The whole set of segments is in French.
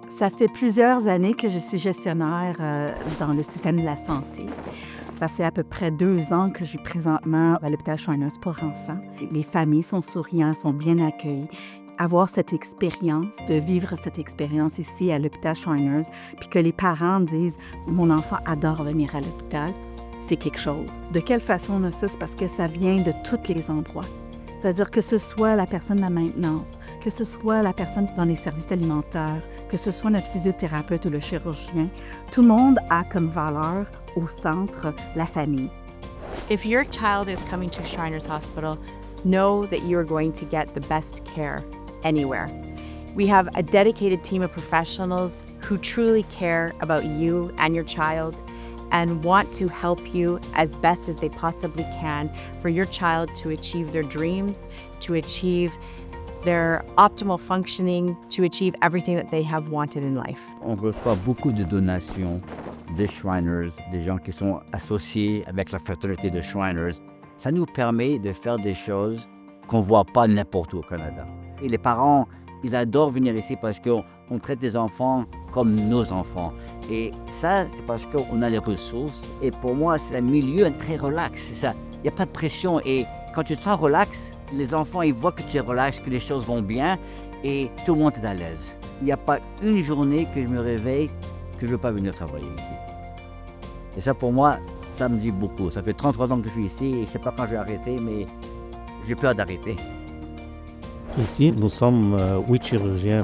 Ça fait plusieurs années que je suis gestionnaire dans le système de la santé. Ça fait à peu près 2 ans que je suis présentement à l'hôpital Shriners pour enfants. Les familles sont souriantes, sont bien accueillies. Avoir cette expérience, de vivre cette expérience ici à l'hôpital Shriners, puis que les parents disent « mon enfant adore venir à l'hôpital », c'est quelque chose. De quelle façon on a ça? C'est parce que ça vient de tous les endroits. C'est-à-dire que ce soit la personne de la maintenance, que ce soit la personne dans les services alimentaires, que ce soit notre physiothérapeute ou le chirurgien, tout le monde a comme valeur au centre la famille. If your child is coming to Shriners Hospital, know that you are going to get the best care anywhere. We have a dedicated team of professionals who truly care about you and your child and want to help you as best as they possibly can for your child to achieve their dreams, to achieve their optimal functioning, to achieve everything that they have wanted in life. On reçoit beaucoup de donations des Shriners, des gens qui sont associés avec la fraternité de Shriners. Ça nous permet de faire des choses qu'on ne voit pas n'importe où au Canada. Et les parents, ils adorent venir ici parce qu'on traite des enfants comme nos enfants. Et ça, c'est parce qu'on a les ressources. Et pour moi, c'est un milieu très relax. C'est ça. Il n'y a pas de pression. Et quand tu te sens relax, les enfants, ils voient que tu es relax, que les choses vont bien et tout le monde est à l'aise. Il n'y a pas une journée que je me réveille que je ne veux pas venir travailler ici. Et ça, pour moi, ça me dit beaucoup. Ça fait 33 ans que je suis ici et c'est pas quand je vais arrêter, mais j'ai peur d'arrêter. Ici, nous sommes 8 chirurgiens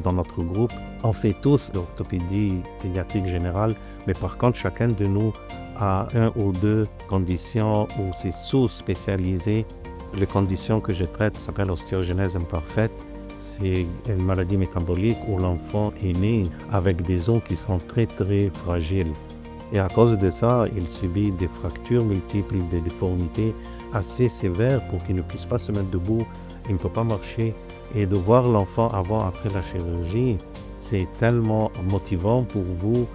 dans notre groupe. On fait tous l'orthopédie pédiatrique générale, mais par contre, chacun de nous a 1 ou 2 conditions où c'est sous-spécialisé. Les conditions que je traite s'appellent ostéogenèse imparfaite. C'est une maladie métabolique où l'enfant est né avec des os qui sont très très fragiles. Et à cause de ça, il subit des fractures multiples, des déformités assez sévères pour qu'il ne puisse pas se mettre debout. Il ne peut pas marcher. Et de voir l'enfant avant, après la chirurgie, c'est tellement motivant pour vous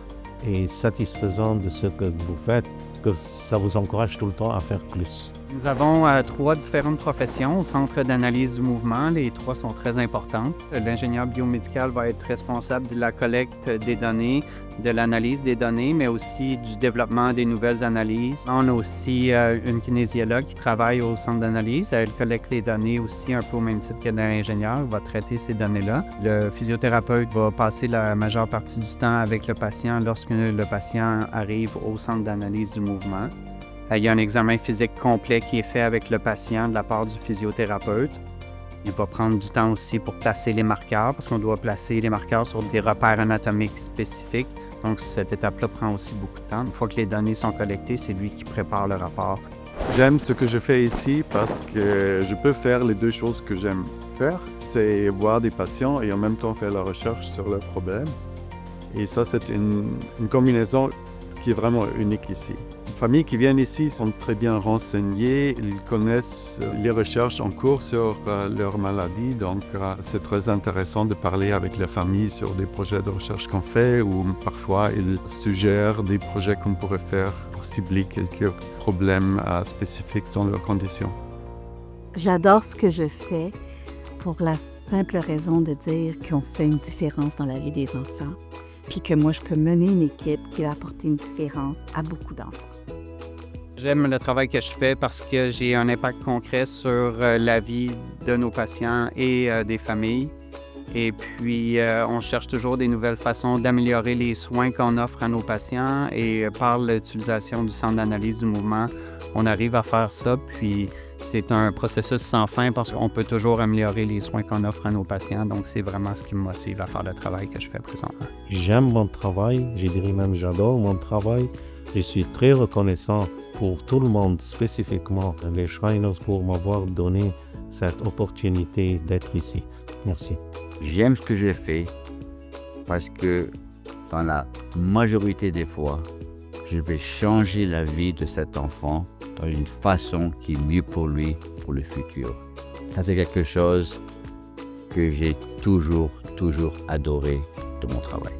et satisfaisant de ce que vous faites que ça vous encourage tout le temps à faire plus. Nous avons 3 différentes professions au Centre d'analyse du mouvement. Les 3 sont très importantes. L'ingénieur biomédical va être responsable de la collecte des données, de l'analyse des données, mais aussi du développement des nouvelles analyses. On a aussi une kinésiologue qui travaille au centre d'analyse. Elle collecte les données aussi un peu au même titre que l'ingénieur. Elle va traiter ces données-là. Le physiothérapeute va passer la majeure partie du temps avec le patient lorsque le patient arrive au centre d'analyse du mouvement. Il y a un examen physique complet qui est fait avec le patient de la part du physiothérapeute. Il va prendre du temps aussi pour placer les marqueurs, parce qu'on doit placer les marqueurs sur des repères anatomiques spécifiques. Donc, cette étape-là prend aussi beaucoup de temps. Une fois que les données sont collectées, c'est lui qui prépare le rapport. J'aime ce que je fais ici parce que je peux faire les 2 choses que j'aime faire. C'est voir des patients et en même temps faire la recherche sur leurs problèmes. Et ça, c'est une combinaison qui est vraiment unique ici. Les familles qui viennent ici sont très bien renseignées, ils connaissent les recherches en cours sur leur maladie, donc c'est très intéressant de parler avec les familles sur des projets de recherche qu'on fait ou parfois ils suggèrent des projets qu'on pourrait faire pour cibler quelques problèmes spécifiques dans leurs conditions. J'adore ce que je fais pour la simple raison de dire qu'on fait une différence dans la vie des enfants, puis que moi, je peux mener une équipe qui va apporter une différence à beaucoup d'enfants. J'aime le travail que je fais parce que j'ai un impact concret sur la vie de nos patients et des familles. Et puis, on cherche toujours des nouvelles façons d'améliorer les soins qu'on offre à nos patients. Et par l'utilisation du centre d'analyse du mouvement, on arrive à faire ça. Puis, c'est un processus sans fin parce qu'on peut toujours améliorer les soins qu'on offre à nos patients. Donc, c'est vraiment ce qui me motive à faire le travail que je fais présentement. J'aime mon travail, je dirais même j'adore mon travail. Je suis très reconnaissant pour tout le monde, spécifiquement les Shriners, pour m'avoir donné cette opportunité d'être ici. Merci. J'aime ce que j'ai fait parce que dans la majorité des fois, je vais changer la vie de cet enfant dans une façon qui est mieux pour lui, pour le futur. Ça, c'est quelque chose que j'ai toujours adoré de mon travail.